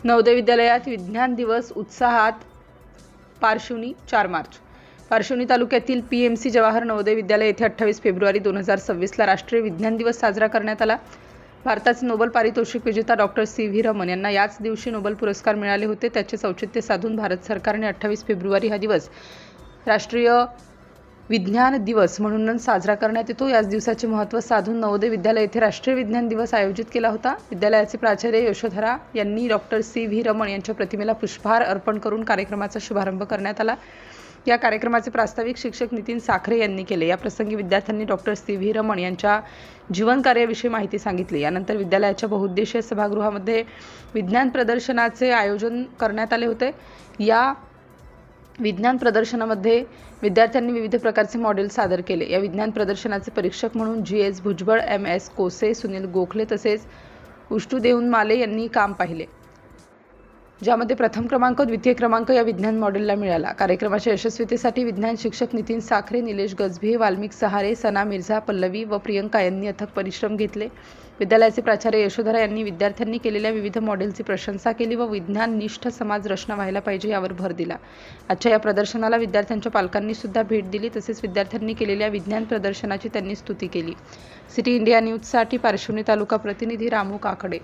नवोदय विद्यालयात विज्ञान दिवस उत्साहात. पारशिवनी 4 मार्च. पारशिवनी तालुक्यातील PMC जवाहर नवोदय विद्यालय येथे 28 फेब्रुवारी 2026ला राष्ट्रीय विज्ञान दिवस साजरा करण्यात आला. भारताचे नोबेल पारितोषिक विजेता डॉक्टर C.V. रमण यांना याच दिवशी नोबेल पुरस्कार मिळाले होते. त्याचे औचित्य साधून भारत सरकारने 28 फेब्रुवारी हा दिवस राष्ट्रीय विज्ञान दिवस म्हणून साजरा करण्यात येतो. याच दिवसाचे महत्त्व साधून नवोदय विद्यालय येथे राष्ट्रीय विज्ञान दिवस आयोजित केला होता. विद्यालयाचे प्राचार्य यशोधरा यांनी डॉक्टर C.V. रमण यांच्या प्रतिमेला पुष्पहार अर्पण करून कार्यक्रमाचा शुभारंभ करण्यात आला. या कार्यक्रमाचे प्रास्ताविक शिक्षक नितीन साखरे यांनी केले. या प्रसंगी विद्यार्थ्यांनी डॉक्टर C.V. रमण यांच्या जीवनकार्याविषयी माहिती सांगितली. यानंतर विद्यालयाच्या बहुउद्देशीय सभागृहामध्ये विज्ञान प्रदर्शनाचे आयोजन करण्यात आले होते. या विज्ञान प्रदर्शनामध्ये विद्यार्थ्यांनी विविध प्रकारचे मॉडेल सादर केले. या विज्ञान प्रदर्शनाचे परीक्षक म्हणून G.S. भुजबळ, M.S. कोसे, सुनील गोखले तसेच उष्टुदेऊनमाले यांनी काम पाहिले, ज्यामध्ये प्रथम क्रमांक, द्वितीय क्रमांक या विज्ञान मॉडेलला मिळाला. कार्यक्रमाच्या यशस्वीतेसाठी विज्ञान शिक्षक नितीन साखरे, निलेश गजभिये, वाल्मिक सहारे, सना मिर्झा, पल्लवी व प्रियंका यांनी अथक परिश्रम घेतले. विद्यालयाचे प्राचार्य यशोधरा यांनी विद्यार्थ्यांनी केलेल्या विविध मॉडेलची प्रशंसा केली व विज्ञाननिष्ठ समाज रचना व्हायला पाहिजे यावर भर दिला. आजच्या या प्रदर्शनाला विद्यार्थ्यांच्या पालकांनी सुद्धा भेट दिली. तसेच विद्यार्थ्यांनी केलेल्या विज्ञान प्रदर्शनाची त्यांनी स्तुती केली. सिटी इंडिया न्यूजसाठी पारशिवनी तालुका प्रतिनिधी रामू काकडे.